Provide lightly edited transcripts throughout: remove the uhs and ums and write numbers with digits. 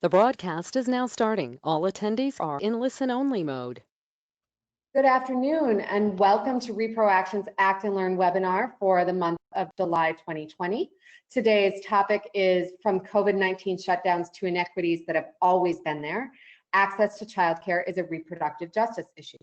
The broadcast is now starting. All attendees are in listen-only mode. Good afternoon and welcome to Reproaction's Act and Learn webinar for the month of July 2020. Today's topic is From COVID-19 Shutdowns to Inequities That Have Always Been There. Access to childcare is a reproductive justice issue.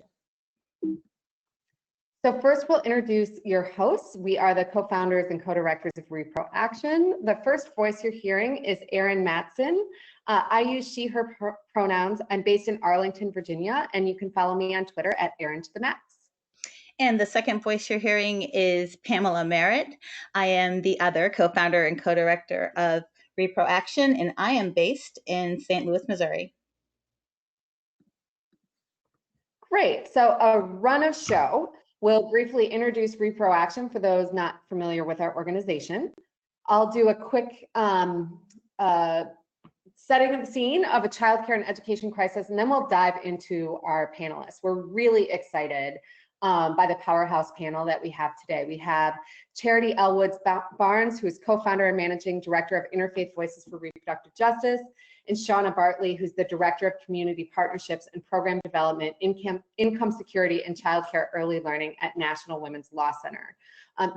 So first we'll introduce your hosts. We are the co-founders and co-directors of Reproaction. The first voice you're hearing is Erin Matson. I use she, her pronouns. I'm based in Arlington, Virginia, and you can follow me on Twitter at Erin to the Max. And the second voice you're hearing is Pamela Merritt. I am the other co-founder and co-director of Reproaction, and I am based in St. Louis, Missouri. Great, so a run of show. We'll briefly introduce Reproaction for those not familiar with our organization. I'll do a quick setting of the scene of a childcare and education crisis, and then we'll dive into our panelists. We're really excited by the powerhouse panel that we have today. We have Charity Elwoods Barnes, who is co-founder and managing director of Interfaith Voices for Reproductive Justice, and Shauna Bartley, who's the director of community partnerships and program development, income security, and childcare early learning at National Women's Law Center.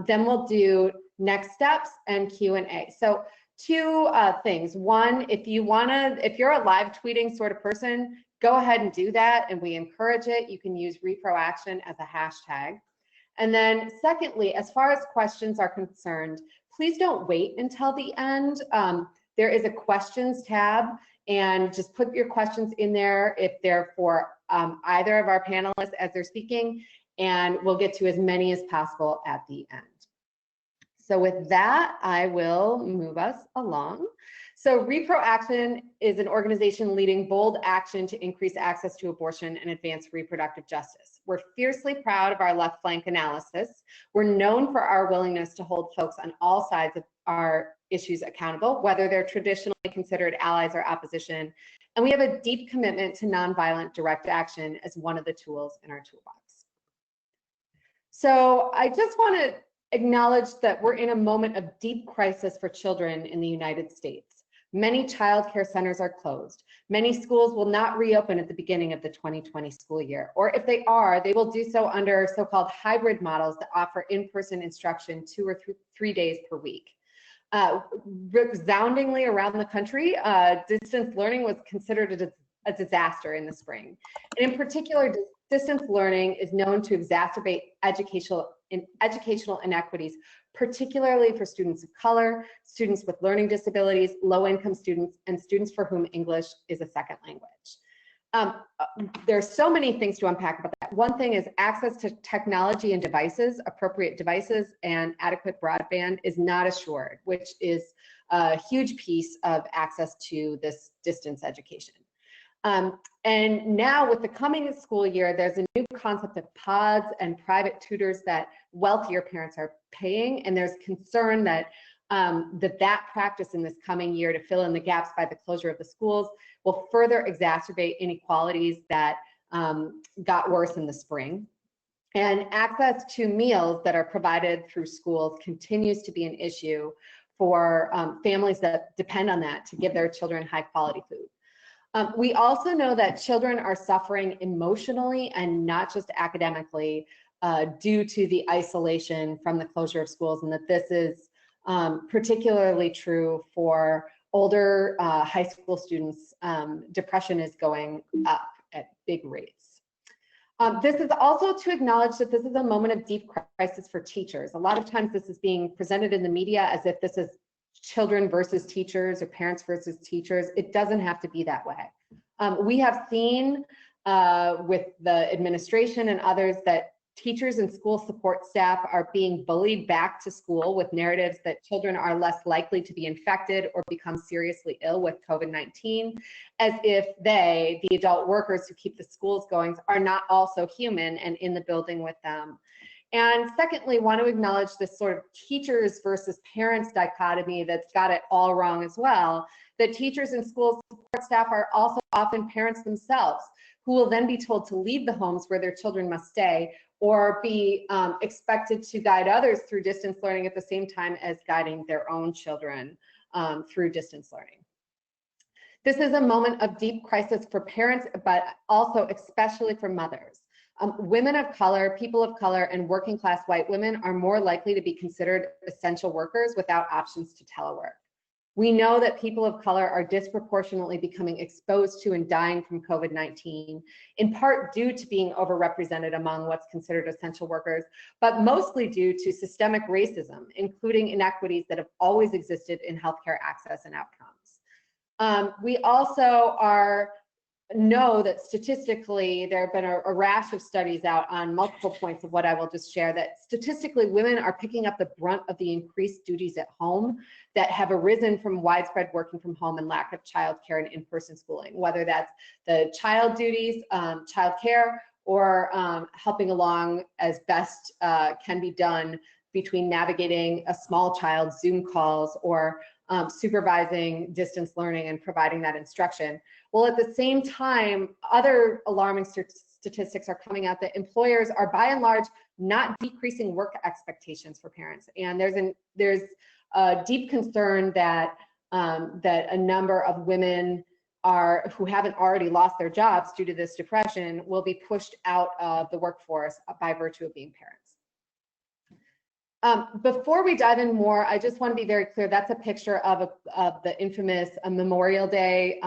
Then we'll do next steps and Q&A. So two things. One, if you're a live tweeting sort of person, go ahead and do that, and we encourage it. You can use Reproaction as a hashtag. And then secondly, as far as questions are concerned, please don't wait until the end. There is a questions tab, and just put your questions in there if they're for either of our panelists as they're speaking, and we'll get to as many as possible at the end. So with that, I will move us along. So Reproaction is an organization leading bold action to increase access to abortion and advance reproductive justice. We're fiercely proud of our left flank analysis. We're known for our willingness to hold folks on all sides of our issues accountable, whether they're traditionally considered allies or opposition. And we have a deep commitment to nonviolent direct action as one of the tools in our toolbox. So I just want to acknowledge that we're in a moment of deep crisis for children in the United States. Many child care centers are closed. Many schools will not reopen at the beginning of the 2020 school year, or if they are, they will do so under so-called hybrid models that offer in-person instruction 2 or 3 days per week. Resoundingly around the country, distance learning was considered a disaster in the spring. And in particular, distance learning is known to exacerbate educational inequities, particularly for students of color, students with learning disabilities, low-income students, and students for whom English is a second language. There's so many things to unpack about that. One thing is access to technology and devices, appropriate devices, and adequate broadband is not assured, which is a huge piece of access to this distance education. And now with the coming school year, there's a new concept of pods and private tutors that wealthier parents are paying, and there's concern that that practice in this coming year to fill in the gaps by the closure of the schools will further exacerbate inequalities that got worse in the spring. And access to meals that are provided through schools continues to be an issue for families that depend on that to give their children high quality food. We also know that children are suffering emotionally and not just academically due to the isolation from the closure of schools, and that this is particularly true for older high school students. Depression is going up at big rates. This is also to acknowledge that this is a moment of deep crisis for teachers. A lot of times this is being presented in the media as if this is children versus teachers or parents versus teachers. It doesn't have to be that way. We have seen with the administration and others that teachers and school support staff are being bullied back to school with narratives that children are less likely to be infected or become seriously ill with COVID-19, as if they, the adult workers who keep the schools going, are not also human and in the building with them. And secondly, want to acknowledge this sort of teachers versus parents dichotomy that's got it all wrong as well, that teachers and school support staff are also often parents themselves, who will then be told to leave the homes where their children must stay, or be expected to guide others through distance learning at the same time as guiding their own children through distance learning. This is a moment of deep crisis for parents, but also especially for mothers. Women of color, people of color, and working class white women are more likely to be considered essential workers without options to telework. We know that people of color are disproportionately becoming exposed to and dying from COVID-19, in part due to being overrepresented among what's considered essential workers, but mostly due to systemic racism, including inequities that have always existed in healthcare access and outcomes. We also know that statistically there have been a rash of studies out on multiple points of what I will just share, that statistically women are picking up the brunt of the increased duties at home that have arisen from widespread working from home and lack of childcare and in-person schooling, whether that's the child duties, childcare, or helping along as best can be done between navigating a small child's Zoom calls or supervising distance learning and providing that instruction. Well, at the same time, other alarming statistics are coming out that employers are by and large not decreasing work expectations for parents. And there's a deep concern that that a number of women who haven't already lost their jobs due to this depression will be pushed out of the workforce by virtue of being parents. Before we dive in more, I just want to be very clear, that's a picture of the infamous Memorial Day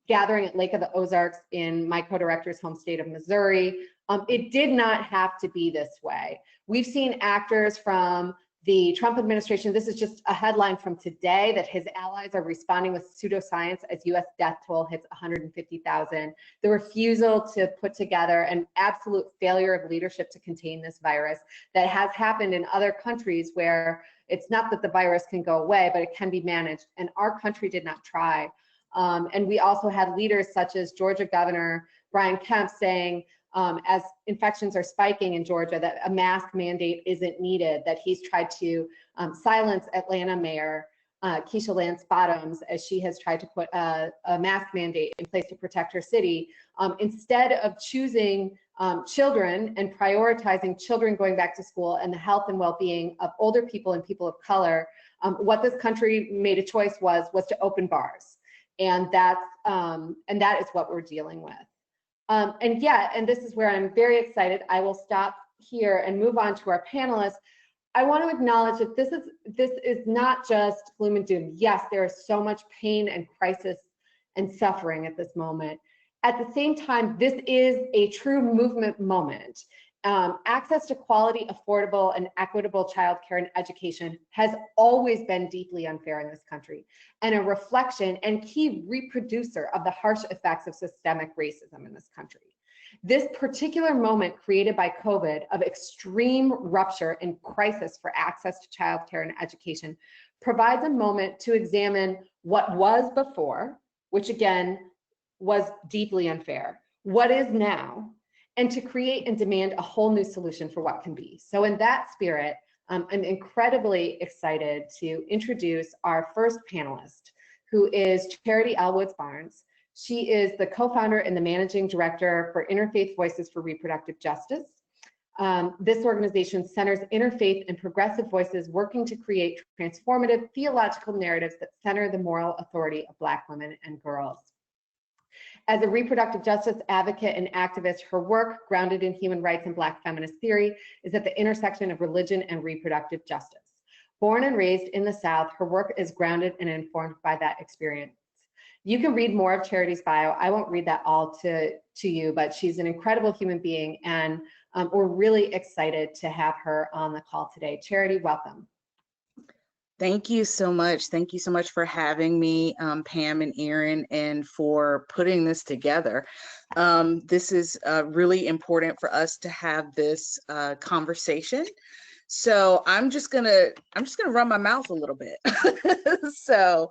gathering at Lake of the Ozarks in my co-director's home state of Missouri. It did not have to be this way. We've seen actors from the Trump administration, this is just a headline from today, that his allies are responding with pseudoscience as US death toll hits 150,000. The refusal to put together an absolute failure of leadership to contain this virus that has happened in other countries where it's not that the virus can go away, but it can be managed, and our country did not try. And we also had leaders such as Georgia Governor Brian Kemp saying, as infections are spiking in Georgia, that a mask mandate isn't needed, that he's tried to silence Atlanta Mayor Keisha Lance Bottoms as she has tried to put a mask mandate in place to protect her city. Instead of choosing children and prioritizing children going back to school and the health and well-being of older people and people of color, what this country made a choice was to open bars. And that is what we're dealing with. And this is where I'm very excited. I will stop here and move on to our panelists. I want to acknowledge that this is not just gloom and doom. Yes, there is so much pain and crisis and suffering at this moment. At the same time, this is a true movement moment. Access to quality, affordable, and equitable childcare and education has always been deeply unfair in this country, and a reflection and key reproducer of the harsh effects of systemic racism in this country. This particular moment created by COVID of extreme rupture and crisis for access to childcare and education provides a moment to examine what was before, which again was deeply unfair, what is now, and to create and demand a whole new solution for what can be. So in that spirit, I'm incredibly excited to introduce our first panelist, who is Charity Elwoods Barnes. She is the co-founder and the managing director for Interfaith Voices for Reproductive Justice. This organization centers interfaith and progressive voices working to create transformative theological narratives that center the moral authority of Black women and girls. As a reproductive justice advocate and activist, her work, grounded in human rights and Black feminist theory, is at the intersection of religion and reproductive justice. Born and raised in the South, her work is grounded and informed by that experience. You can read more of Charity's bio. I won't read that all to you, but she's an incredible human being, and we're really excited to have her on the call today. Charity, welcome. Thank you so much. Thank you so much for having me, Pam and Erin, and for putting this together. This is really important for us to have this conversation. So I'm just gonna run my mouth a little bit. So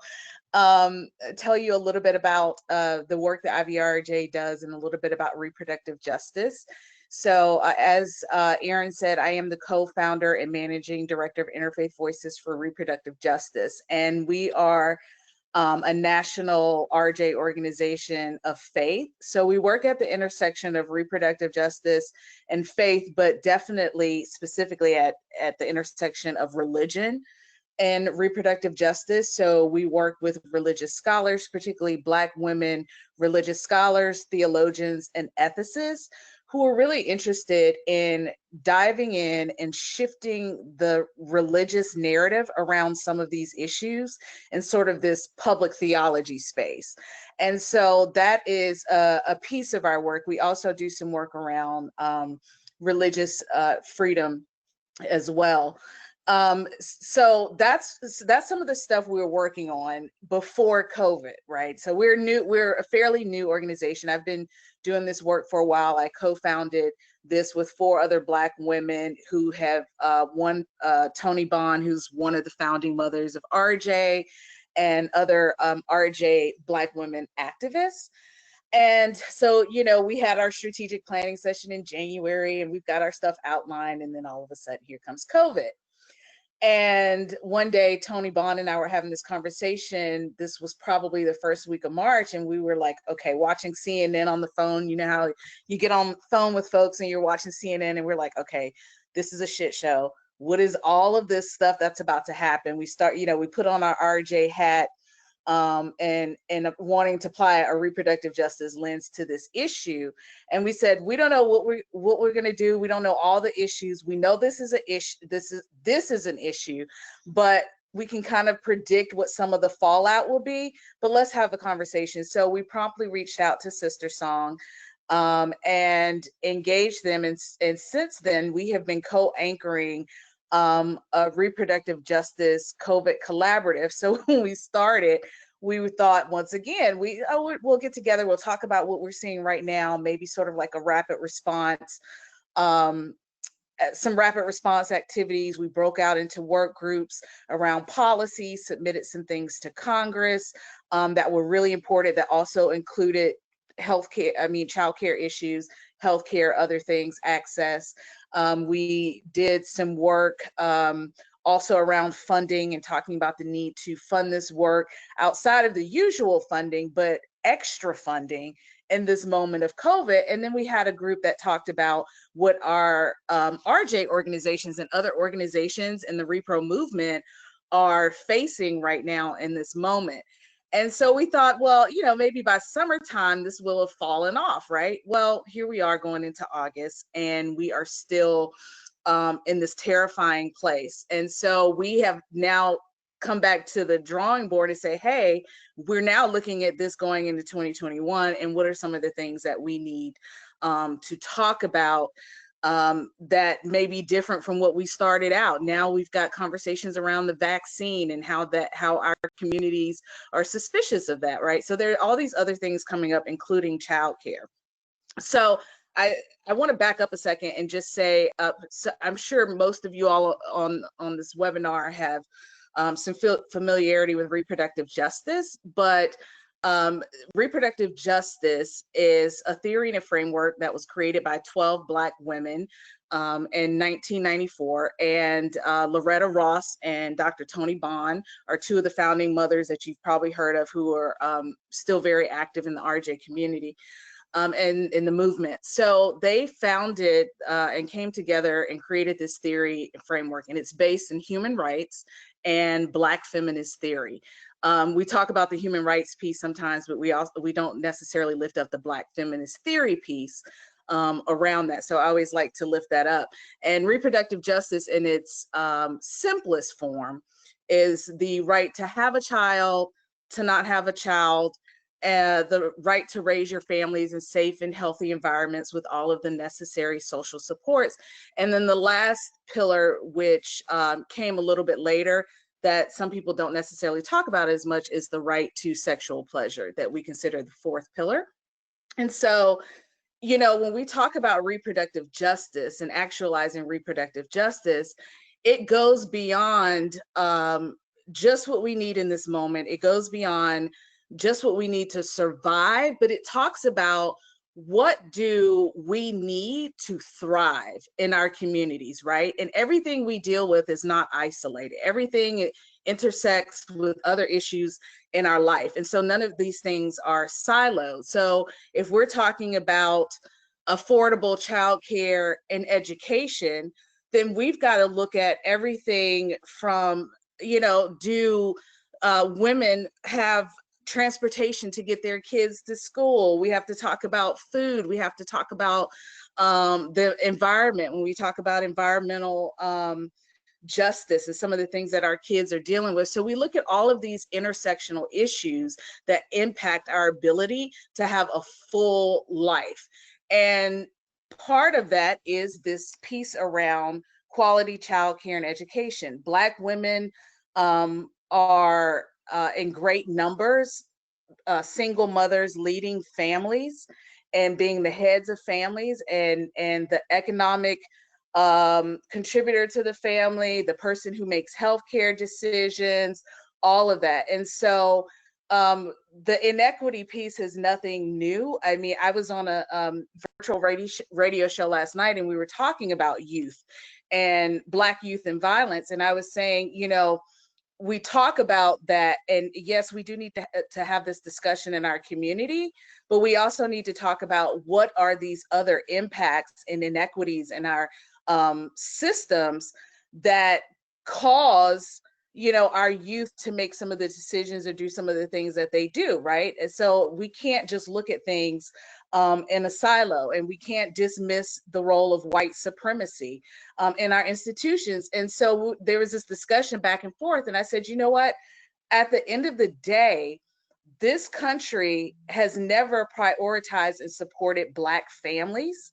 tell you a little bit about the work that IVRJ does and a little bit about reproductive justice. So as Erin said, I am the co-founder and managing director of Interfaith Voices for Reproductive Justice. And we are a national RJ organization of faith. So we work at the intersection of reproductive justice and faith, but definitely specifically at the intersection of religion and reproductive justice. So we work with religious scholars, particularly Black women, religious scholars, theologians, and ethicists who are really interested in diving in and shifting the religious narrative around some of these issues in sort of this public theology space. And so that is a piece of our work. We also do some work around religious freedom as well. So that's some of the stuff we were working on before COVID, right? So we're a fairly new organization. I've been doing this work for a while. I co-founded this with 4 other Black women who have one, Toni Bond, who's one of the founding mothers of RJ, and other RJ Black women activists. And so, you know, we had our strategic planning session in January and we've got our stuff outlined, and then all of a sudden here comes COVID. And one day, Toni Bond and I were having this conversation. This was probably the first week of March. And we were like, okay, watching CNN on the phone. You know how you get on the phone with folks and you're watching CNN, and we're like, okay, this is a shit show. What is all of this stuff that's about to happen? We start, you know, we put on our RJ hat and wanting to apply a reproductive justice lens to this issue. And we said, we don't know what we're going to do. We don't know all the issues. We know this is an issue. This is an issue, but we can kind of predict what some of the fallout will be. But let's have a conversation. So we promptly reached out to Sister Song and engaged them. And since then, we have been co-anchoring a reproductive justice COVID collaborative. So when we started, we thought, once again, we'll get together, we'll talk about what we're seeing right now, maybe sort of like a rapid response, some rapid response activities. We broke out into work groups around policy, submitted some things to Congress that were really important, that also included childcare issues, healthcare, other things, access. We did some work also around funding and talking about the need to fund this work outside of the usual funding, but extra funding in this moment of COVID. And then we had a group that talked about what our RJ organizations and other organizations in the repro movement are facing right now in this moment. And so we thought, well, you know, maybe by summertime, this will have fallen off, right? Well, here we are going into August, and we are still in this terrifying place. And so we have now come back to the drawing board and say, hey, we're now looking at this going into 2021, and what are some of the things that we need to talk about that may be different from what we started out. Now we've got conversations around the vaccine and how our communities are suspicious of that, right? So there are all these other things coming up, including childcare. So I want to back up a second and just say, so I'm sure most of you all on this webinar have some familiarity with reproductive justice, but reproductive justice is a theory and a framework that was created by 12 Black women in 1994. And Loretta Ross and Dr. Toni Bond are 2 of the founding mothers that you've probably heard of, who are still very active in the RJ community and in the movement. So they founded and came together and created this theory and framework, and it's based in human rights and Black feminist theory. We talk about the human rights piece sometimes, but we don't necessarily lift up the Black feminist theory piece around that. So I always like to lift that up. And reproductive justice in its simplest form is the right to have a child, to not have a child, the right to raise your families in safe and healthy environments with all of the necessary social supports. And then the last pillar, which came a little bit later, that some people don't necessarily talk about as much, is the right to sexual pleasure, that we consider the 4th pillar. And so, you know, when we talk about reproductive justice and actualizing reproductive justice, it goes beyond just what we need in this moment. It goes beyond just what we need to survive, but it talks about what do we need to thrive in our communities, right? And everything we deal with is not isolated. Everything intersects with other issues in our life. And so none of these things are siloed. So if we're talking about affordable childcare and education, then we've got to look at everything from do women have transportation to get their kids to school? We have to talk about food. We have to talk about the environment when we talk about environmental justice and some of the things that our kids are dealing with. So we look at all of these intersectional issues that impact our ability to have a full life. And part of that is this piece around quality childcare and education. Black women are in great numbers, single mothers leading families and being the heads of families, and the economic contributor to the family, the person who makes healthcare decisions, all of that. And so the inequity piece is nothing new. I mean, I was on a virtual radio show last night, and we were talking about youth and Black youth and violence. And I was saying, we talk about that, and yes, we do need to have this discussion in our community, but we also need to talk about what are these other impacts and inequities in our systems that cause our youth to make some of the decisions or do some of the things that they do, right? And so we can't just look at things in a silo, and we can't dismiss the role of white supremacy in our institutions. And so there was this discussion back and forth, and I said, you know what? At the end of the day, this country has never prioritized and supported Black families.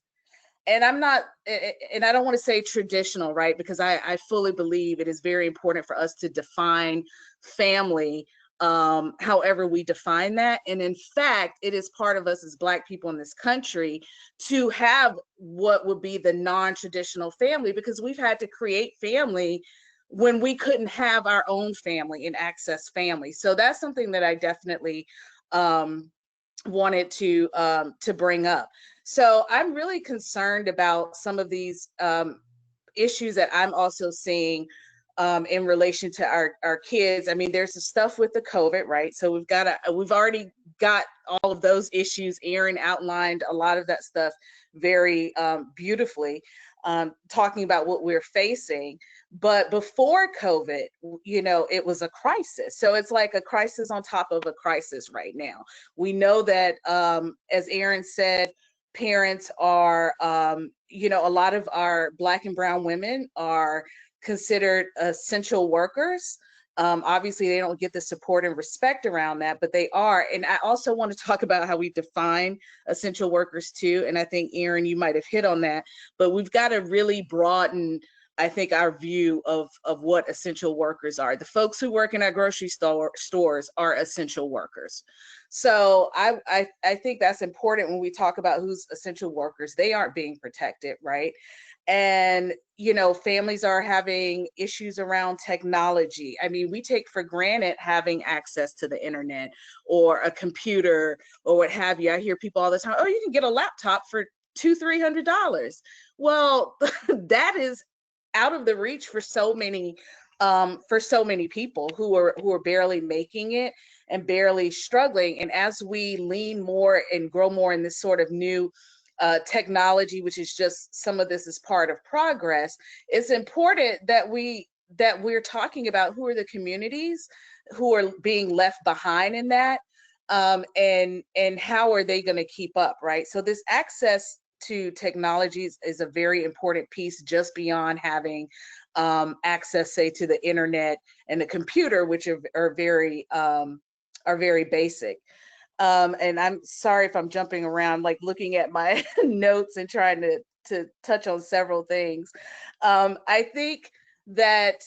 And I don't want to say traditional, right? Because I fully believe it is very important for us to define family however we define that. And in fact, it is part of us as Black people in this country to have what would be the non-traditional family, because we've had to create family when we couldn't have our own family and access family. So that's something that I definitely wanted to bring up. So I'm really concerned about some of these issues that I'm also seeing in relation to our kids. I mean, there's the stuff with the COVID, right? So we've already got all of those issues. Erin outlined a lot of that stuff very beautifully, talking about what we're facing. But before COVID, it was a crisis. So it's like a crisis on top of a crisis right now. We know that, as Erin said, parents are, a lot of our Black and brown women are considered essential workers. Obviously, they don't get the support and respect around that, but they are. And I also want to talk about how we define essential workers too. And I think, Erin, you might have hit on that, but we've got to really broaden, I think, our view of what essential workers are. The folks who work in our grocery stores are essential workers. So I think that's important when we talk about who's essential workers. They aren't being protected, right? And, families are having issues around technology. I mean, we take for granted having access to the internet or a computer or what have you. I hear people all the time, oh, you can get a laptop for $200-300. Well, that is out of the reach for so many people who are barely making it and barely struggling. And as we lean more and grow more in this sort of new technology, which is just, some of this is part of progress, it's important that we're talking about who are the communities who are being left behind in that, and how are they going to keep up, right? So this access to technologies is a very important piece, just beyond having access, say, to the internet and the computer, which are very basic. And I'm sorry if I'm jumping around, like looking at my notes and trying to touch on several things. I think that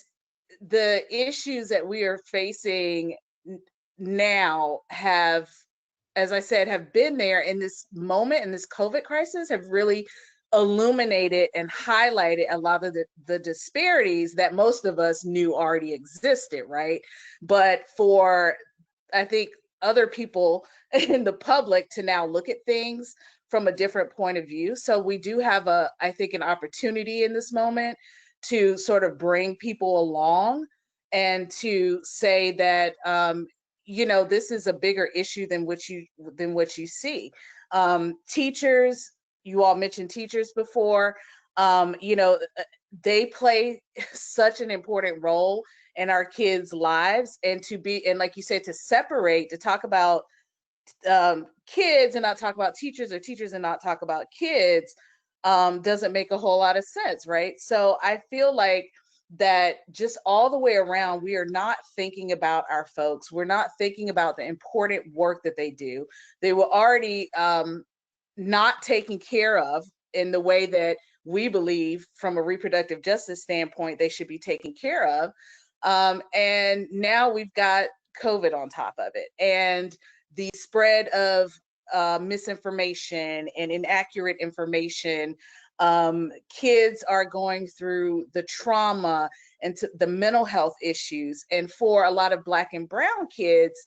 the issues that we are facing now have, as I said, have been there in this moment, in this COVID crisis, have really illuminated and highlighted a lot of the disparities that most of us knew already existed, right? But for, I think, other people in the public to now look at things from a different point of view. So we do have I think, an opportunity in this moment to sort of bring people along and to say that, this is a bigger issue than what you see. Teachers, you all mentioned teachers before, they play such an important role in our kids' lives, and to be, and like you said, to separate, to talk about kids and not talk about teachers, or teachers and not talk about kids, doesn't make a whole lot of sense, right? So I feel like that just all the way around, we are not thinking about our folks. We're not thinking about the important work that they do. They were already not taken care of in the way that we believe from a reproductive justice standpoint they should be taken care of. And now we've got COVID on top of it. And the spread of misinformation and inaccurate information. Kids are going through the trauma and the mental health issues. And for a lot of Black and Brown kids,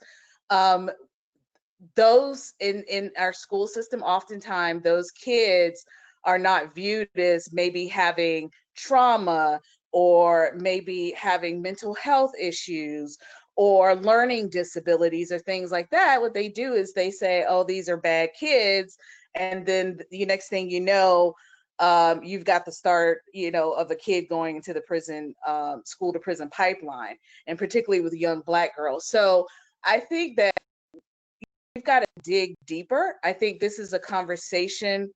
those in our school system, oftentimes those kids are not viewed as maybe having trauma or maybe having mental health issues or learning disabilities or things like that. What they do is they say, oh, these are bad kids. And then the next thing you know, you've got the start, of a kid going into the prison, school to prison pipeline, and particularly with young Black girls. So I think that we've got to dig deeper. I think this is a conversation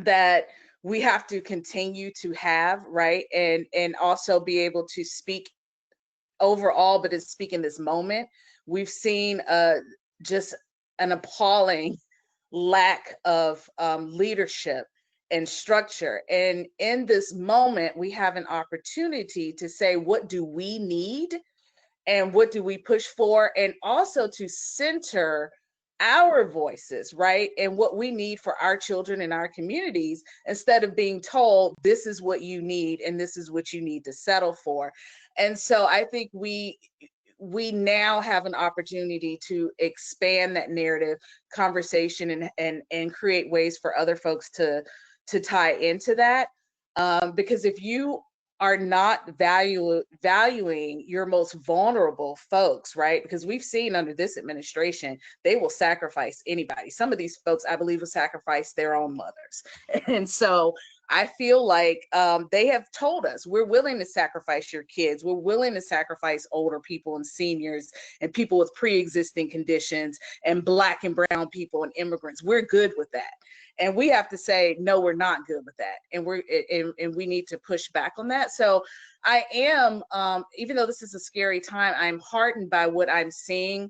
that we have to continue to have, right? And also be able to speak overall, but it's speak in this moment. We've seen just an appalling lack of leadership and structure. And in this moment, we have an opportunity to say, what do we need and what do we push for? And also to center our voices, right? And what we need for our children and our communities, instead of being told, this is what you need and this is what you need to settle for. And so I think we now have an opportunity to expand that narrative conversation and create ways for other folks to tie into that. Because if you are not valuing your most vulnerable folks, right? Because we've seen under this administration, they will sacrifice anybody. Some of these folks, I believe, will sacrifice their own mothers. And so I feel like they have told us, we're willing to sacrifice your kids. We're willing to sacrifice older people and seniors and people with pre-existing conditions and Black and Brown people and immigrants. We're good with that. And we have to say, no, we're not good with that. And we need to push back on that. So I am, even though this is a scary time, I'm heartened by what I'm seeing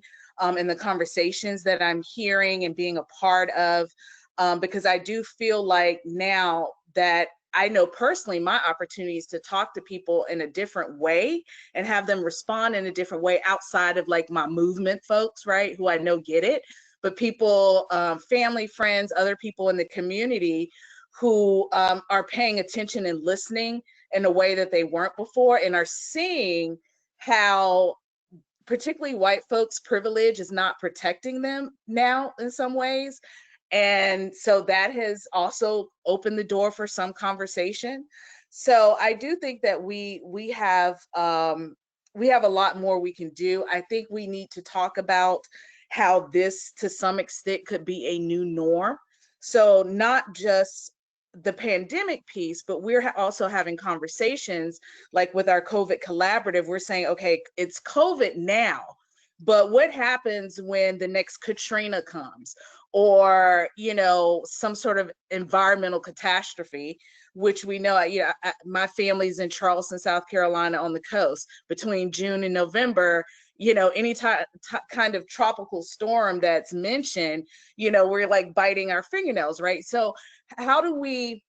in the conversations that I'm hearing and being a part of, because I do feel like now that I know personally my opportunity is to talk to people in a different way and have them respond in a different way outside of like my movement folks, right, who I know get it. But people, family, friends, other people in the community who are paying attention and listening in a way that they weren't before, and are seeing how particularly white folks' privilege is not protecting them now in some ways. And so that has also opened the door for some conversation. So I do think that we have a lot more we can do. I think we need to talk about how this, to some extent, could be a new norm. So not just the pandemic piece, but we're also having conversations like with our COVID collaborative. We're saying, okay, it's COVID now, but what happens when the next Katrina comes, or some sort of environmental catastrophe, which we know, my family's in Charleston, South Carolina, on the coast. Between June and November, any kind of tropical storm that's mentioned, we're like biting our fingernails, right? So how do we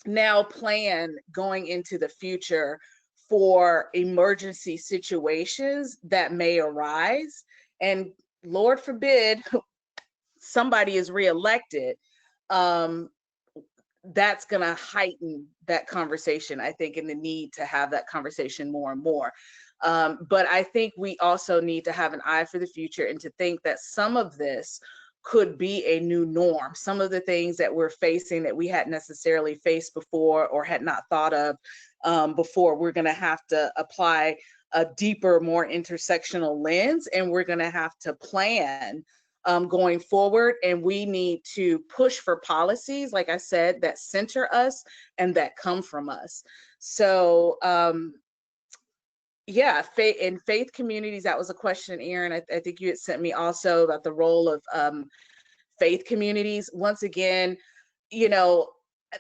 now plan going into the future for emergency situations that may arise? And Lord forbid, somebody is reelected, that's going to heighten that conversation, I think, and the need to have that conversation more and more. But I think we also need to have an eye for the future and to think that some of this could be a new norm. Some of the things that we're facing that we hadn't necessarily faced before or had not thought of before, we're going to have to apply a deeper, more intersectional lens, and we're going to have to plan going forward. And we need to push for policies, like I said, that center us and that come from us. So Yeah, in faith communities, that was a question, Erin. I think you had sent me also about the role of faith communities. Once again, you know,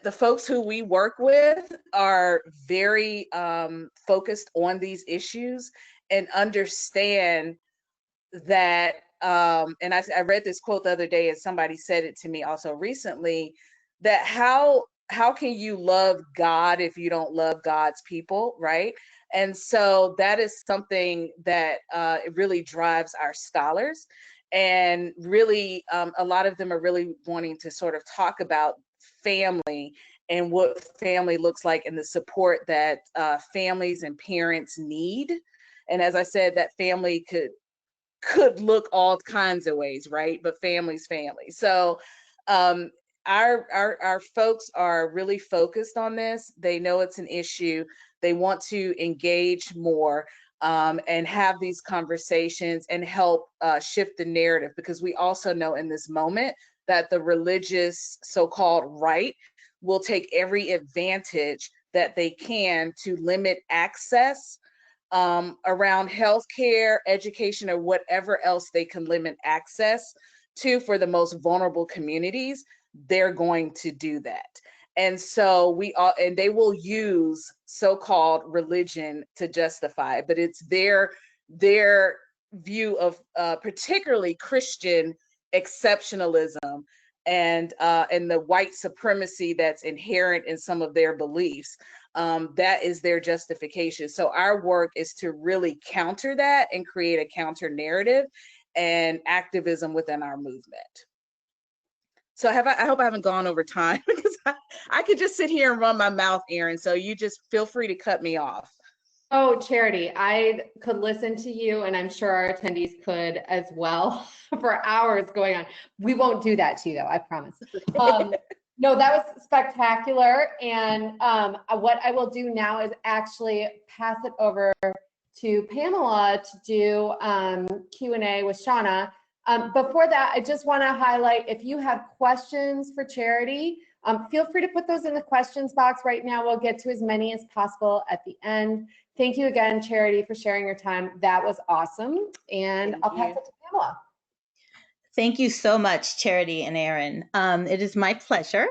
the folks who we work with are very focused on these issues and understand that. And I read this quote the other day, and somebody said it to me also recently, that how can you love God if you don't love God's people, right? And so that is something that it really drives our scholars. And really, a lot of them are really wanting to sort of talk about family and what family looks like and the support that families and parents need. And as I said, that family could look all kinds of ways, right? But family's family. So our folks are really focused on this. They know it's an issue. They want to engage more and have these conversations and help shift the narrative, because we also know in this moment that the religious so-called right will take every advantage that they can to limit access around healthcare, education, or whatever else they can limit access to for the most vulnerable communities. They're going to do that. And so and they will use so-called religion to justify it, but it's their view of particularly Christian exceptionalism and the white supremacy that's inherent in some of their beliefs. That is their justification. So our work is to really counter that and create a counter narrative and activism within our movement. So I hope I haven't gone over time, because I could just sit here and run my mouth, Erin. So you just feel free to cut me off. Oh, Charity, I could listen to you, and I'm sure our attendees could as well, for hours going on. We won't do that to you, though, I promise. No, that was spectacular. And what I will do now is actually pass it over to Pamela to do Q&A with Shauna. Before that, I just want to highlight, if you have questions for Charity, feel free to put those in the questions box right now. We'll get to as many as possible at the end. Thank you again, Charity, for sharing your time. That was awesome. And I'll pass it to Pamela. Thank you so much, Charity and Erin. It is my pleasure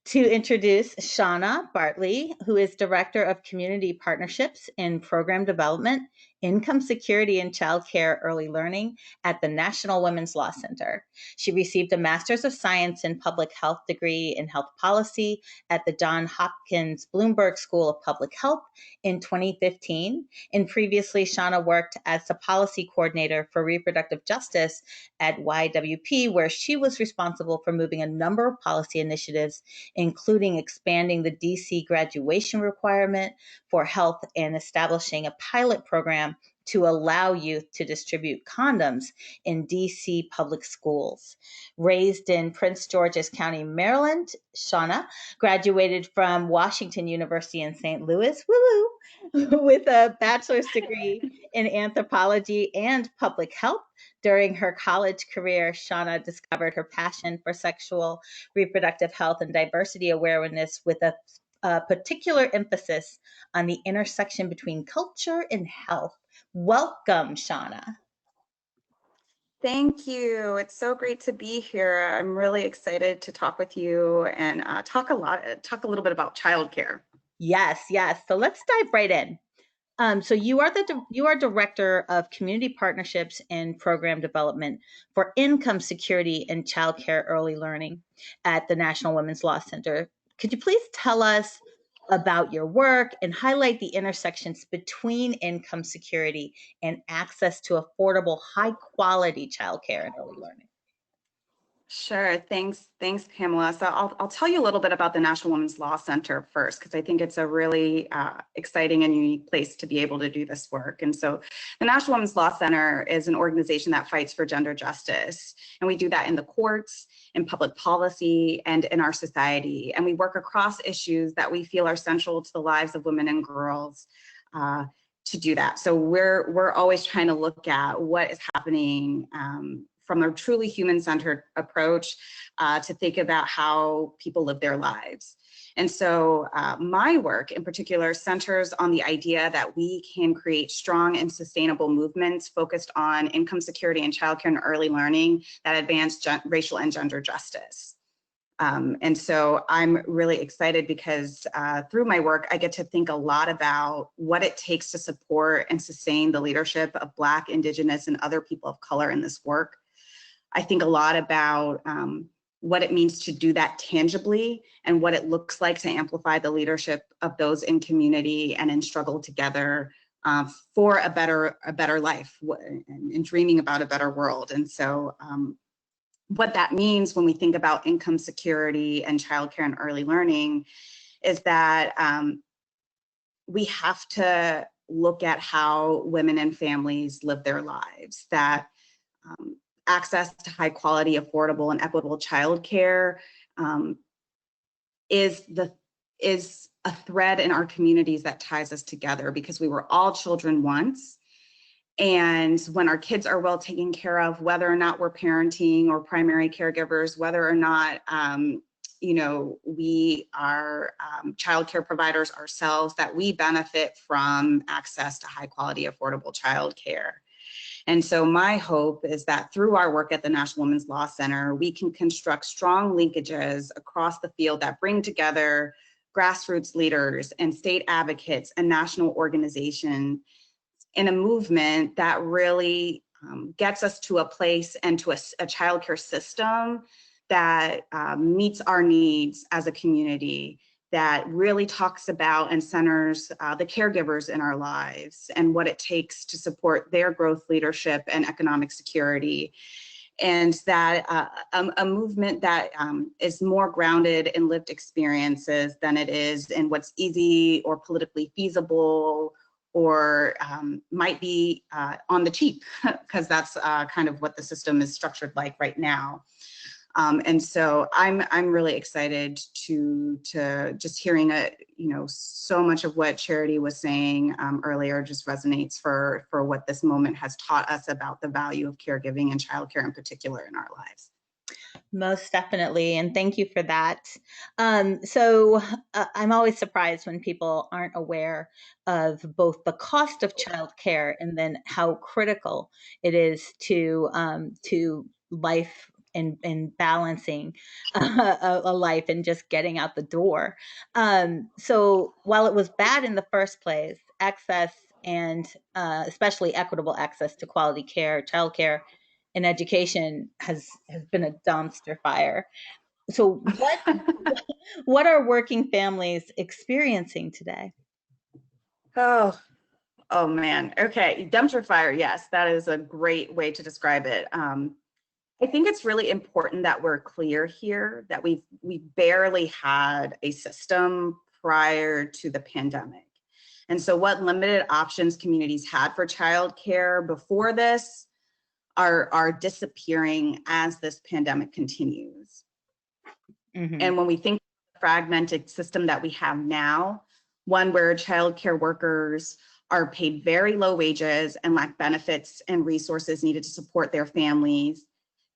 to introduce Shauna Bartley, who is Director of Community Partnerships in Program Development, Income Security and Childcare Early Learning at the National Women's Law Center. She received a Master's of Science in Public Health degree in Health Policy at the Johns Hopkins Bloomberg School of Public Health in 2015. And previously, Shauna worked as a policy coordinator for reproductive justice at YWP, where she was responsible for moving a number of policy initiatives, including expanding the DC graduation requirement for health and establishing a pilot program to allow youth to distribute condoms in DC public schools. Raised in Prince George's County, Maryland, Shauna graduated from Washington University in St. Louis, woo-woo, with a bachelor's degree in anthropology and public health. During her college career, Shauna discovered her passion for sexual reproductive health and diversity awareness, with a particular emphasis on the intersection between culture and health. Welcome, Shauna. Thank you. It's so great to be here. I'm really excited to talk with you and talk a little bit about childcare. Yes. So let's dive right in. So you are Director of Community Partnerships and Program Development for Income Security and Childcare Early Learning at the National Women's Law Center. Could you please tell us about your work and highlight the intersections between income security and access to affordable, high-quality childcare and early learning? Sure. Thanks, Pamela. So I'll tell you a little bit about the National Women's Law Center first, because I think it's a really exciting and unique place to be able to do this work. And so the National Women's Law Center is an organization that fights for gender justice. And we do that in the courts, in public policy, and in our society. And we work across issues that we feel are central to the lives of women and girls to do that. So we're always trying to look at what is happening from a truly human-centered approach to think about how people live their lives. And so my work in particular centers on the idea that we can create strong and sustainable movements focused on income security and childcare and early learning that advance racial and gender justice. And so I'm really excited because through my work, I get to think a lot about what it takes to support and sustain the leadership of Black, Indigenous, and other people of color in this work. I think a lot about what it means to do that tangibly and what it looks like to amplify the leadership of those in community and in struggle together for a better life and dreaming about a better world. And so what that means when we think about income security and childcare and early learning is that we have to look at how women and families live their lives, that access to high quality, affordable, and equitable childcare is a thread in our communities that ties us together, because we were all children once. And when our kids are well taken care of, whether or not we're parenting or primary caregivers, whether or not we are childcare providers ourselves, that we benefit from access to high quality, affordable childcare. And so my hope is that through our work at the National Women's Law Center, we can construct strong linkages across the field that bring together grassroots leaders and state advocates and national organizations in a movement that really gets us to a place and to a childcare system that meets our needs as a community, that really talks about and centers the caregivers in our lives and what it takes to support their growth, leadership, and economic security. And that a movement that is more grounded in lived experiences than it is in what's easy or politically feasible or might be on the cheap, because that's kind of what the system is structured like right now. And so I'm really excited to just hearing so much of what Charity was saying earlier just resonates for what this moment has taught us about the value of caregiving and childcare in particular in our lives. Most definitely, and thank you for that. So I'm always surprised when people aren't aware of both the cost of childcare and then how critical it is to life and balancing a life and just getting out the door. So while it was bad in the first place, access and especially equitable access to quality care, childcare, and education has been a dumpster fire. So what are working families experiencing today? Oh man. Okay, dumpster fire. Yes, that is a great way to describe it. I think it's really important that we're clear here that we barely had a system prior to the pandemic. And so what limited options communities had for childcare before this are disappearing as this pandemic continues. Mm-hmm. And when we think of the fragmented system that we have now, one where childcare workers are paid very low wages and lack benefits and resources needed to support their families,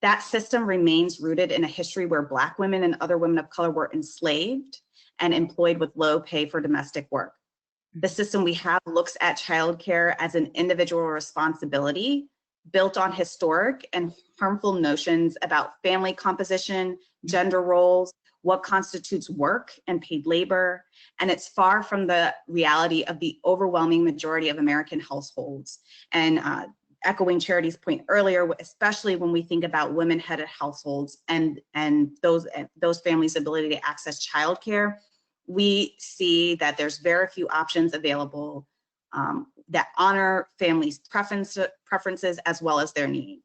that system remains rooted in a history where Black women and other women of color were enslaved and employed with low pay for domestic work. The system we have looks at childcare as an individual responsibility built on historic and harmful notions about family composition, gender roles, what constitutes work and paid labor, and it's far from the reality of the overwhelming majority of American households. And echoing Charity's point earlier, especially when we think about women-headed households and those families' ability to access childcare, we see that there's very few options available that honor families' preferences as well as their needs.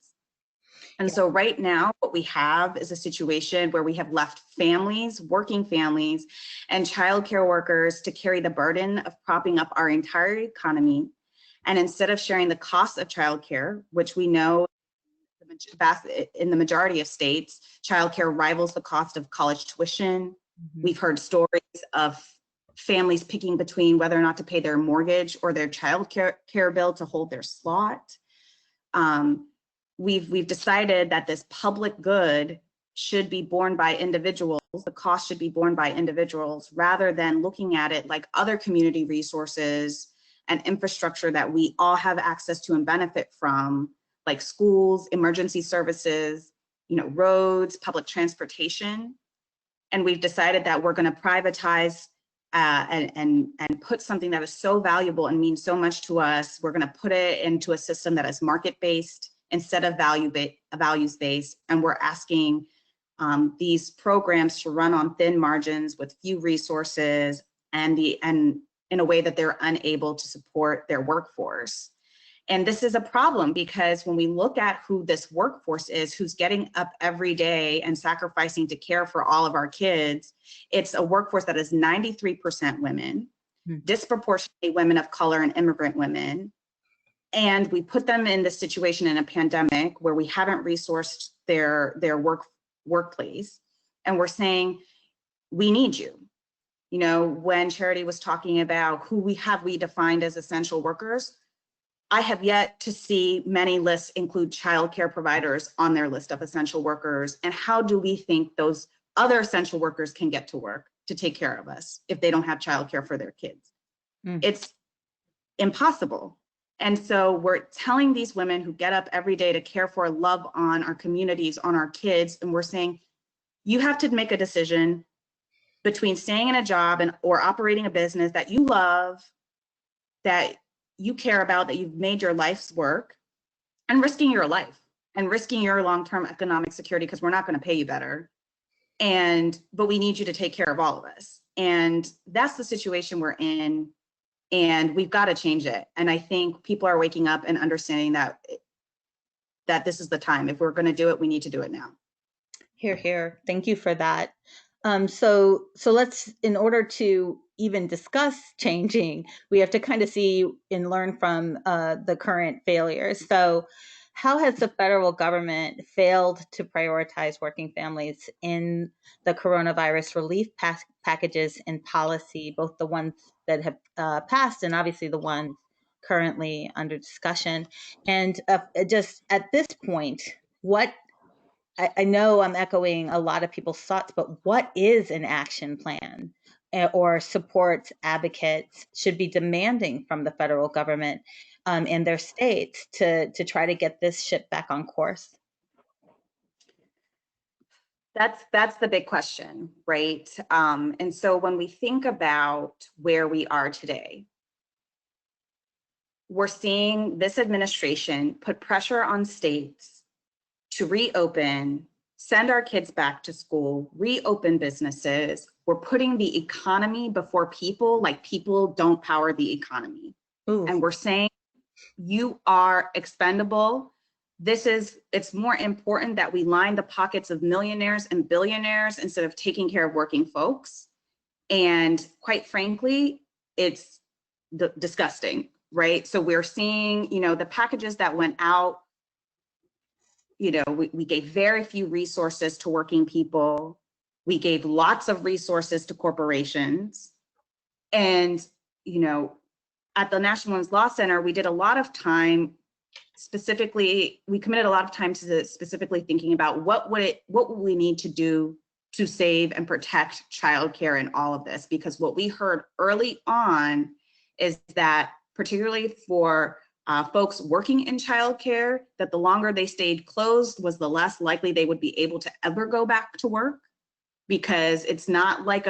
And so right now, what we have is a situation where we have left families, working families, and childcare workers to carry the burden of propping up our entire economy. And instead of sharing the cost of childcare, which we know in the majority of states, childcare rivals the cost of college tuition. Mm-hmm. We've heard stories of families picking between whether or not to pay their mortgage or their child care bill to hold their slot. we've decided that this public good should be borne by individuals, the cost should be borne by individuals, rather than looking at it like other community resources and infrastructure that we all have access to and benefit from, like schools, emergency services, roads, public transportation. And we've decided that we're going to privatize and put something that is so valuable and means so much to us. We're going to put it into a system that is market-based instead of values-based. And we're asking these programs to run on thin margins with few resources and in a way that they're unable to support their workforce. And this is a problem because when we look at who this workforce is, who's getting up every day and sacrificing to care for all of our kids, it's a workforce that is 93% women, disproportionately women of color and immigrant women. And we put them in this situation in a pandemic where we haven't resourced their workplace. And we're saying, we need you. When Charity was talking about who we defined as essential workers, I have yet to see many lists include childcare providers on their list of essential workers. And how do we think those other essential workers can get to work to take care of us if they don't have childcare for their kids? It's impossible. And so we're telling these women who get up every day to care for, love on our communities, on our kids, and we're saying, you have to make a decision between staying in a job or operating a business that you love, that you care about, that you've made your life's work, and risking your life and risking your long-term economic security, because we're not going to pay you better. But we need you to take care of all of us. And that's the situation we're in. And we've got to change it. And I think people are waking up and understanding that this is the time. If we're going to do it, we need to do it now. Hear, hear. Thank you for that. So let's, in order to even discuss changing, we have to kind of see and learn from the current failures. So how has the federal government failed to prioritize working families in the coronavirus relief packages and policy, both the ones that have passed and obviously the ones currently under discussion? And just at this point, I know I'm echoing a lot of people's thoughts, but what is an action plan or support advocates should be demanding from the federal government and their states to try to get this ship back on course? That's the big question, right? And so when we think about where we are today, we're seeing this administration put pressure on states to reopen, send our kids back to school, reopen businesses. We're putting the economy before people, like people don't power the economy. Ooh. And we're saying, you are expendable. It's more important that we line the pockets of millionaires and billionaires instead of taking care of working folks. And quite frankly, it's disgusting, right? So we're seeing, the packages that went out, we gave very few resources to working people. We gave lots of resources to corporations. And, at the National Women's Law Center, we did a lot of time we committed a lot of time to specifically thinking about what would we need to do to save and protect childcare in all of this? Because what we heard early on is that, particularly for folks working in childcare, that the longer they stayed closed was the less likely they would be able to ever go back to work, because it's not like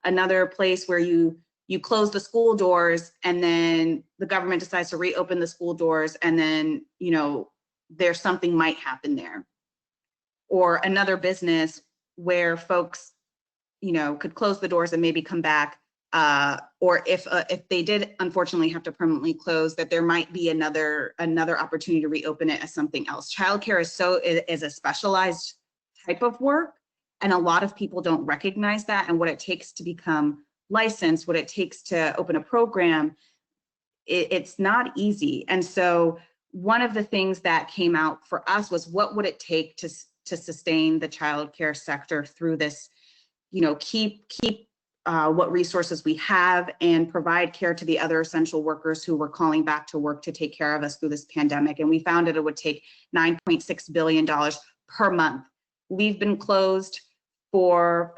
another place where you close the school doors and then the government decides to reopen the school doors and then there's something might happen there, or another business where folks could close the doors and maybe come back. Or if they did unfortunately have to permanently close, that there might be another opportunity to reopen it as something else. Childcare is a specialized type of work, and a lot of people don't recognize that and what it takes to become licensed, what it takes to open a program. It's not easy. And so one of the things that came out for us was, what would it take to sustain the childcare sector through this, keep what resources we have and provide care to the other essential workers who were calling back to work to take care of us through this pandemic. And we found that it would take $9.6 billion per month. We've been closed for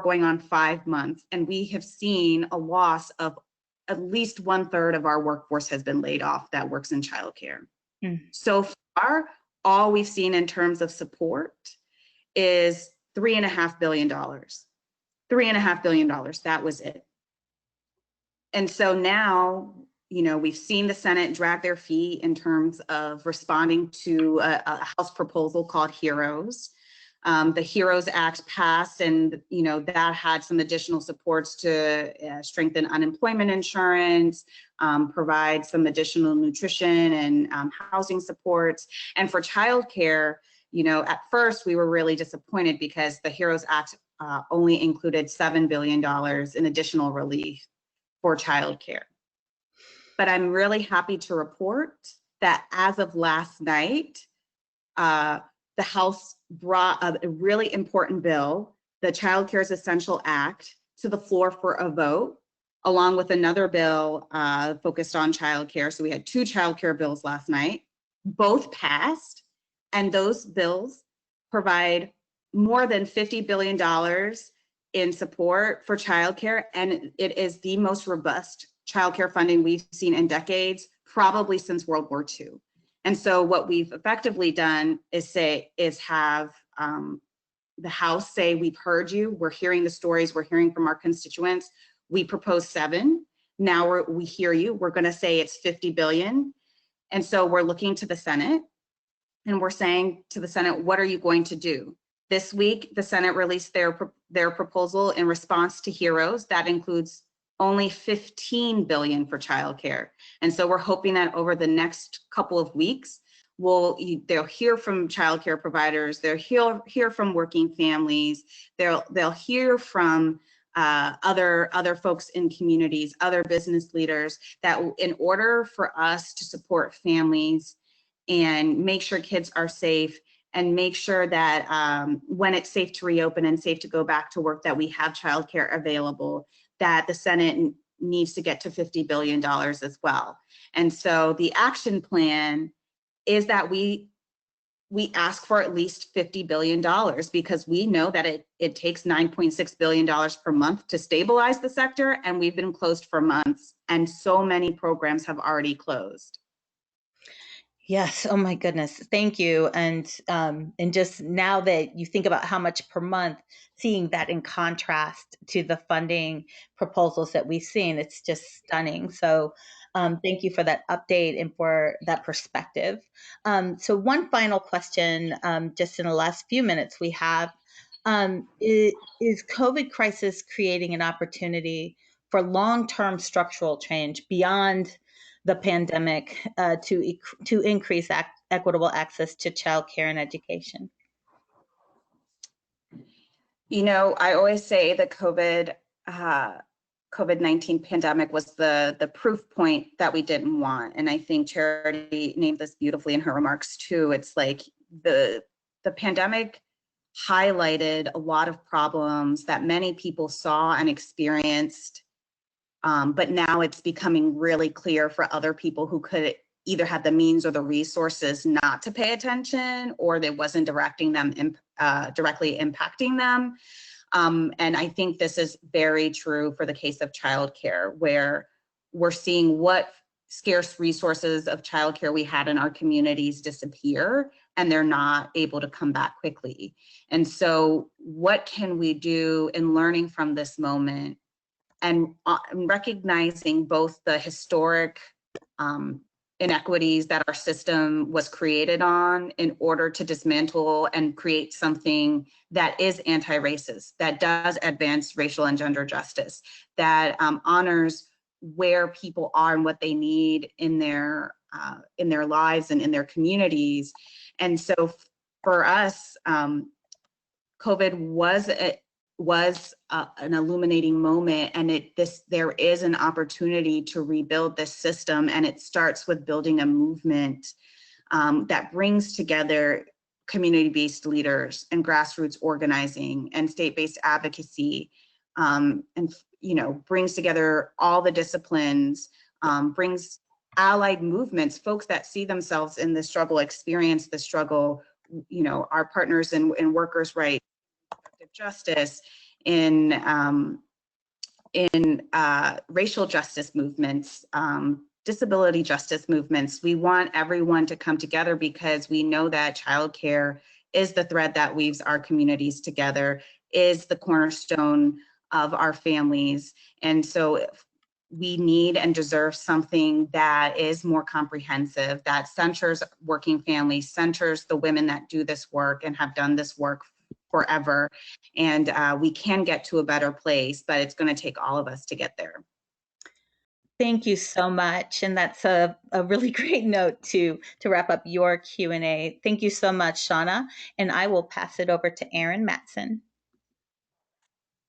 going on 5 months, and we have seen a loss of at least 1/3 of our workforce has been laid off that works in childcare. So far, all we've seen in terms of support is $3.5 billion. $3.5 billion, that was it. And so now, we've seen the Senate drag their feet in terms of responding to a House proposal called HEROES. The HEROES Act passed, and that had some additional supports to strengthen unemployment insurance, provide some additional nutrition and housing supports. And for childcare, at first we were really disappointed because the HEROES Act only included $7 billion in additional relief for childcare. But I'm really happy to report that as of last night, the House brought a really important bill, the Childcare is Essential Act, to the floor for a vote, along with another bill focused on childcare. So we had 2 childcare bills last night, both passed, and those bills provide more than $50 billion in support for childcare, and it is the most robust childcare funding we've seen in decades, probably since World War II. And so what we've effectively done is have the House say, we've heard you, we're hearing the stories, we're hearing from our constituents. We proposed 7, now we hear you, we're gonna say it's 50 billion. And so we're looking to the Senate, and we're saying to the Senate, what are you going to do? This week, the Senate released their proposal in response to HEROES. That includes only 15 billion for childcare. And so we're hoping that over the next couple of weeks, they'll hear from childcare providers, they'll hear from working families, they'll hear from other folks in communities, other business leaders, that in order for us to support families and make sure kids are safe, and make sure that when it's safe to reopen and safe to go back to work, that we have childcare available, that the Senate needs to get to $50 billion as well. And so the action plan is that we ask for at least $50 billion, because we know that it takes $9.6 billion per month to stabilize the sector, and we've been closed for months, and so many programs have already closed. Yes. Oh my goodness. Thank you. And just now that you think about how much per month, seeing that in contrast to the funding proposals that we've seen, it's just stunning. So thank you for that update and for that perspective. So one final question, just in the last few minutes we have, is COVID crisis creating an opportunity for long-term structural change beyond the pandemic to increase equitable access to childcare and education? I always say the COVID-19 pandemic was the proof point that we didn't want. And I think Charity named this beautifully in her remarks too. It's like the pandemic highlighted a lot of problems that many people saw and experienced. But now it's becoming really clear for other people who could either have the means or the resources not to pay attention, or that wasn't directly impacting them. And I think this is very true for the case of childcare, where we're seeing what scarce resources of childcare we had in our communities disappear, and they're not able to come back quickly. And so what can we do in learning from this moment and recognizing both the historic inequities that our system was created on, in order to dismantle and create something that is anti-racist, that does advance racial and gender justice, that honors where people are and what they need in their lives and in their communities. And so for us, COVID was an illuminating moment, and there is an opportunity to rebuild this system, and it starts with building a movement that brings together community-based leaders and grassroots organizing and state-based advocacy and brings together all the disciplines, brings allied movements, folks that see themselves in the struggle, experience the struggle, our partners in workers' rights, reproductive justice, in racial justice movements, disability justice movements. We want everyone to come together because we know that childcare is the thread that weaves our communities together, is the cornerstone of our families. And so we need and deserve something that is more comprehensive, that centers working families, centers the women that do this work and have done this work forever. And we can get to a better place, but it's going to take all of us to get there. Thank you so much. And that's a really great note to wrap up your Q&A. Thank you so much, Shauna. And I will pass it over to Erin Matson.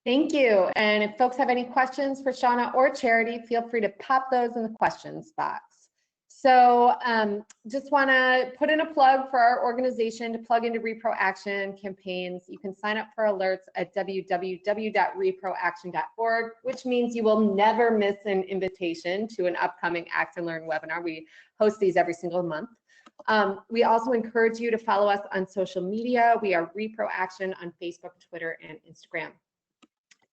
Thank you. And if folks have any questions for Shauna or Charity, feel free to pop those in the questions box. So just want to put in a plug for our organization to plug into Reproaction campaigns. You can sign up for alerts at www.reproaction.org, which means you will never miss an invitation to an upcoming Act and Learn webinar. We host these every single month. We also encourage you to follow us on social media. We are Reproaction on Facebook, Twitter, and Instagram.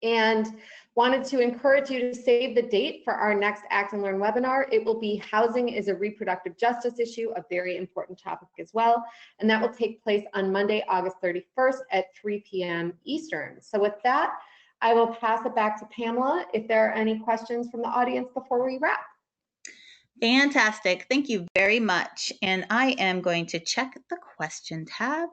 And wanted to encourage you to save the date for our next Act and Learn webinar. It will be Housing is a Reproductive Justice Issue, a very important topic as well. And that will take place on Monday, August 31st at 3 p.m. Eastern. So with that, I will pass it back to Pamela if there are any questions from the audience before we wrap. Fantastic. Thank you very much. And I am going to check the question tab.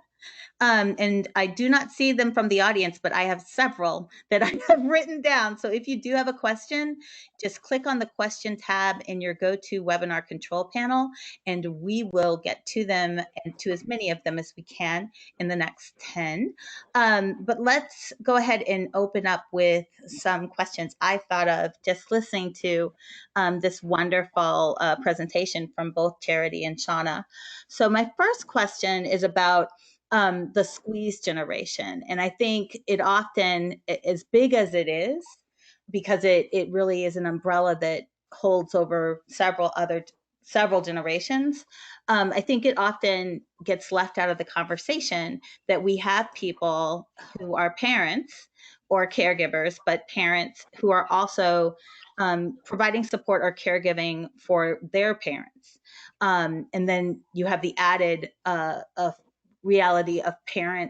And I do not see them from the audience, but I have several that I have written down. So if you do have a question, just click on the question tab in your GoToWebinar control panel, and we will get to them and to as many of them as we can in the next 10. But let's go ahead and open up with some questions I thought of just listening to this wonderful presentation from both Charity and Shauna. So my first question is about the squeeze generation. And I think it often, as big as it is, because it really is an umbrella that holds over several generations, I think it often gets left out of the conversation that we have people who are parents or caregivers, but parents who are also providing support or caregiving for their parents. And then you have the added reality of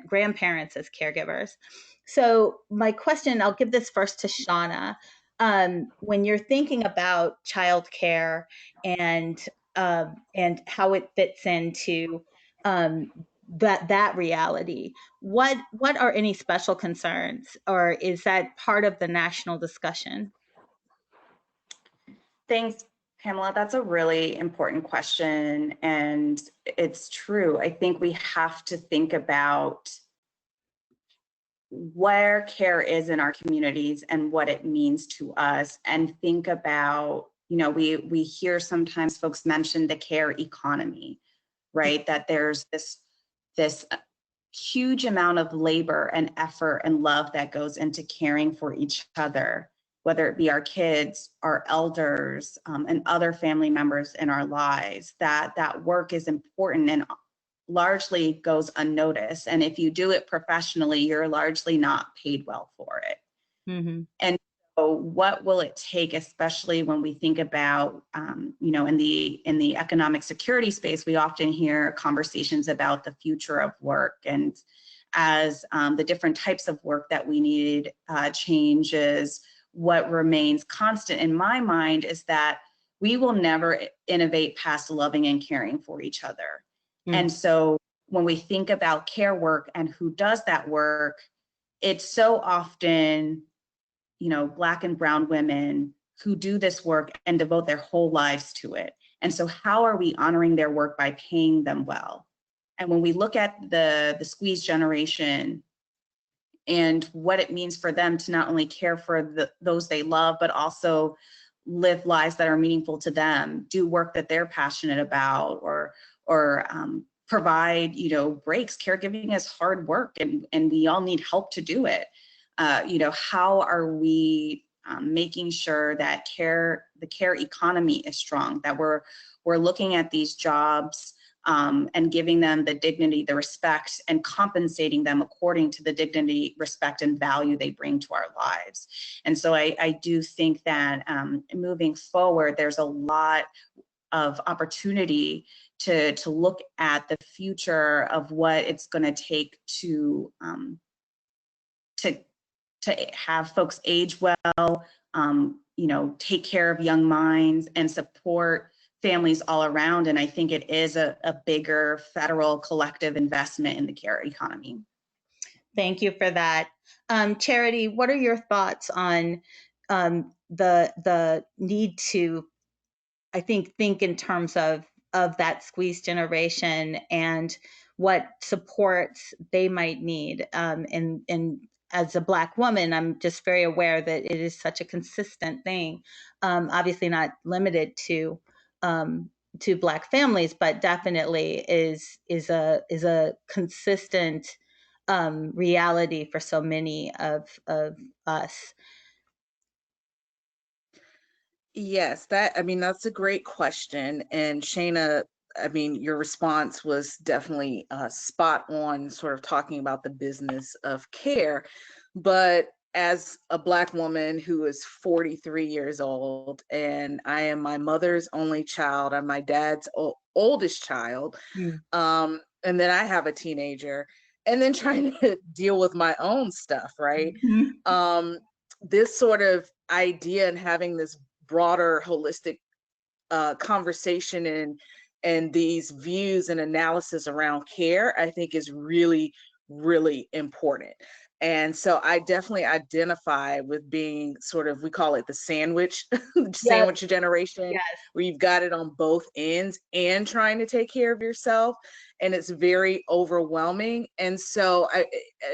grandparents as caregivers. So my question, I'll give this first to Shauna. When you're thinking about childcare and how it fits into that reality, what are any special concerns, or is that part of the national discussion? Thanks, Pamela. That's a really important question, and it's true. I think we have to think about where care is in our communities and what it means to us, and think about, we hear sometimes folks mention the care economy, right? That there's this huge amount of labor and effort and love that goes into caring for each other, whether it be our kids, our elders, and other family members in our lives. That work is important and largely goes unnoticed. And if you do it professionally, you're largely not paid well for it. Mm-hmm. And so what will it take, especially when we think about, in the economic security space, we often hear conversations about the future of work. And as the different types of work that we need changes, what remains constant in my mind is that we will never innovate past loving and caring for each other. Mm. And so when we think about care work and who does that work, it's so often, Black and brown women who do this work and devote their whole lives to it. And so how are we honoring their work by paying them well? And when we look at the squeeze generation and what it means for them to not only care for those they love, but also live lives that are meaningful to them, do work that they're passionate about, or provide, breaks. Caregiving is hard work, and we all need help to do it. you know, how are we making sure that the care economy is strong, that we're looking at these jobs and giving them the dignity, the respect, and compensating them according to the dignity, respect, and value they bring to our lives. And so I do think that moving forward, there's a lot of opportunity to look at the future of what it's going to take to have folks age well, you know, take care of young minds and support families all around. And I think it is a bigger federal collective investment in the care economy. Thank you for that. Charity, what are your thoughts on the need to, I think in terms of that squeezed generation and what supports they might need? And as a Black woman, I'm just very aware that it is such a consistent thing, obviously not limited to Black families, but definitely is a consistent reality for so many of us. Yes, that's a great question. And Shana, your response was definitely spot on, sort of talking about the business of care. But as a Black woman who is 43 years old, and I am my mother's only child, I'm my dad's oldest child, and then I have a teenager, and then trying to deal with my own stuff, right? This sort of idea and having this broader holistic conversation and these views and analysis around care, I think is really, really important. And so I definitely identify with being sort of, we call it the sandwich generation, yes, where you've got it on both ends and trying to take care of yourself. And it's very overwhelming. And so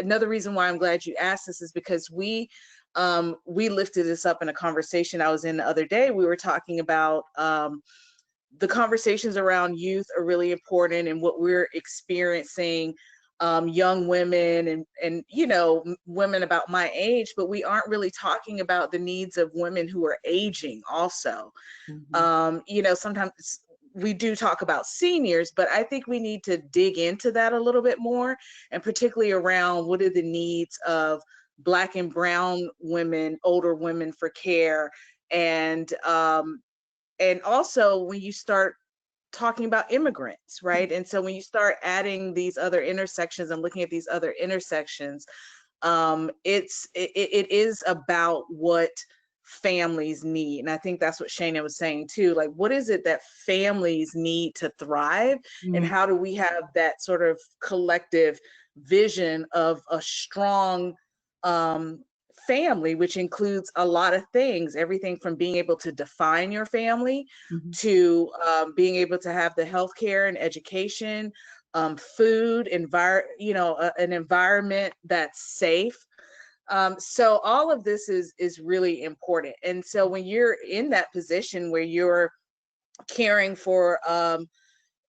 another reason why I'm glad you asked this is because we lifted this up in a conversation I was in the other day. We were talking about the conversations around youth are really important, and what we're experiencing, young women and you know, women about my age, but we aren't really talking about the needs of women who are aging also. You know, sometimes we do talk about seniors, but I think we need to dig into that a little bit more, and particularly around what are the needs of Black and brown women, older women for care. And also when you start talking about immigrants, right? And so when you start adding these other intersections and looking at these other intersections, it is about what families need. And I think that's what Shana was saying too. Like, what is it that families need to thrive? And how do we have that sort of collective vision of a strong family, which includes a lot of things, everything from being able to define your family to being able to have the healthcare and education, food, an environment that's safe. So all of this is really important. And so when you're in that position where you're caring for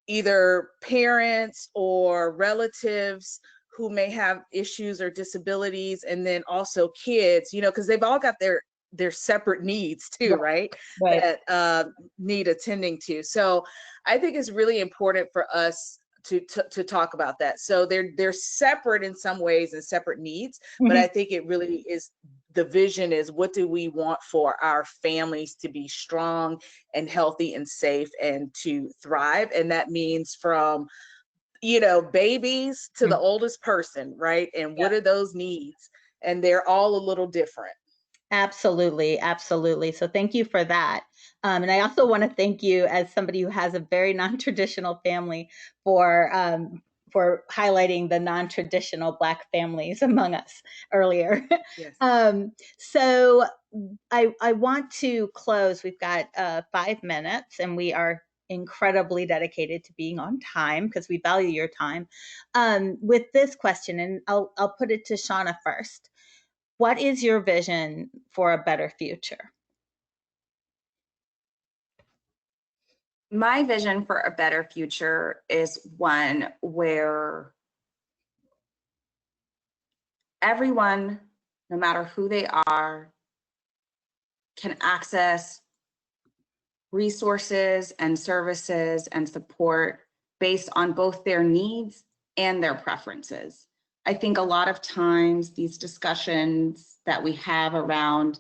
either parents or relatives who may have issues or disabilities, and then also kids, you know, because they've all got their separate needs too, right? That need attending to. So I think it's really important for us to talk about that. So they're separate in some ways and separate needs, but I think it really is, the vision is, what do we want for our families to be strong and healthy and safe and to thrive? And that means from, you know, babies to the oldest person, right? And what are those needs? And they're all a little different. Absolutely, absolutely. So thank you for that. And I also want to thank you, as somebody who has a very non-traditional family, for highlighting the non-traditional Black families among us earlier. Yes. So I want to close. We've got 5 minutes, and we are incredibly dedicated to being on time because we value your time. With this question, and I'll put it to Shauna first. What is your vision for a better future? My vision for a better future is one where everyone no matter who they are, can access resources and services and support based on both their needs and their preferences. I think a lot of times these discussions that we have around,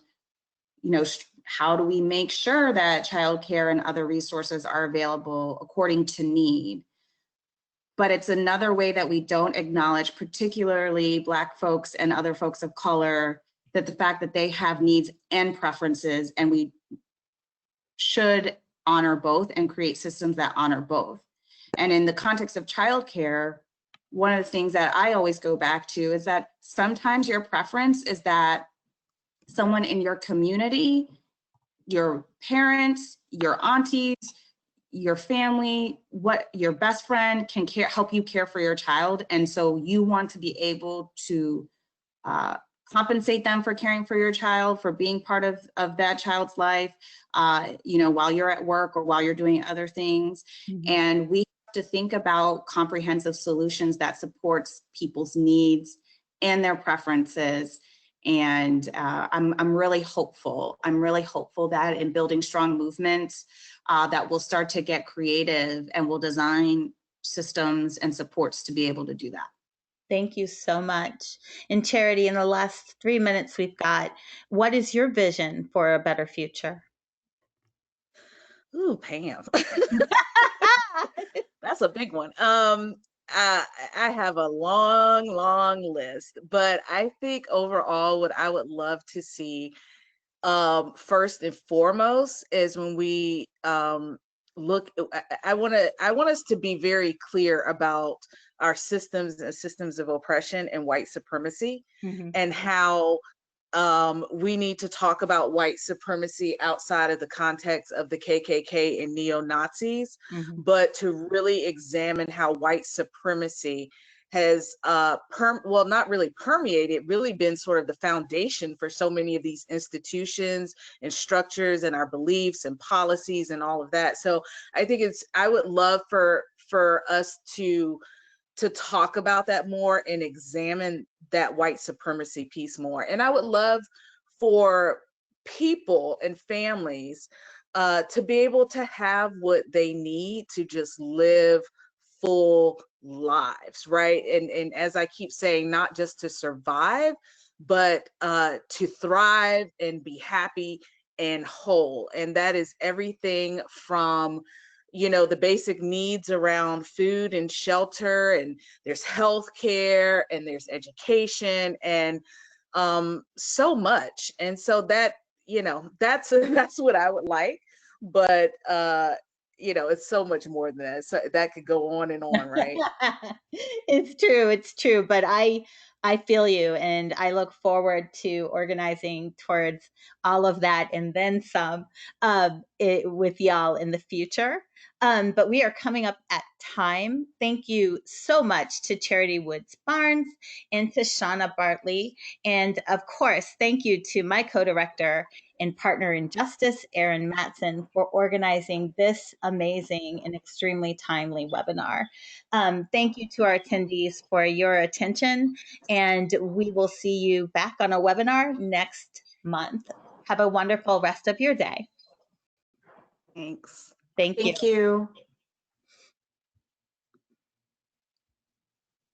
how do we make sure that childcare and other resources are available according to need? But it's another way that we don't acknowledge, particularly Black folks and other folks of color, that the fact that they have needs and preferences, and we should honor both and create systems that honor both. And in the context of childcare, one of the things that I always go back to is that sometimes your preference is that someone in your community, your parents, your aunties, your family, your best friend can help you care for your child. And so you want to be able to compensate them for caring for your child, for being part of that child's life, while you're at work or while you're doing other things. Mm-hmm. And we have to think about comprehensive solutions that supports people's needs and their preferences. And I'm really hopeful. I'm really hopeful that in building strong movements that will start to get creative and will design systems and supports to be able to do that. Thank you so much. And Charity, in the last 3 minutes we've got, what is your vision for a better future? Ooh, Pam. That's a big one. I have a long list, but I think overall what I would love to see first and foremost is when we look, I want us to be very clear about our systems and systems of oppression and white supremacy, mm-hmm. and how we need to talk about white supremacy outside of the context of the KKK and neo-Nazis, mm-hmm. but to really examine how white supremacy has not really permeated, really been sort of the foundation for so many of these institutions and structures and our beliefs and policies and all of that. So I think I would love for us to talk about that more and examine that white supremacy piece more. And I would love for people and families to be able to have what they need to just live full lives, right? And as I keep saying, not just to survive, but to thrive and be happy and whole. And that is everything from the basic needs around food and shelter, and there's healthcare, and there's education, and so much. And so that, that's what I would like. But it's so much more than that. So that could go on and on, right? It's true. But I feel you, and I look forward to organizing towards all of that and then some with y'all in the future. But we are coming up at time. Thank you so much to Charity Woods Barnes and to Shauna Bartley. And of course, thank you to my co-director and partner in justice, Erin Matson, for organizing this amazing and extremely timely webinar. Thank you to our attendees for your attention, and we will see you back on a webinar next month. Have a wonderful rest of your day. Thanks. Thank you. Thank you.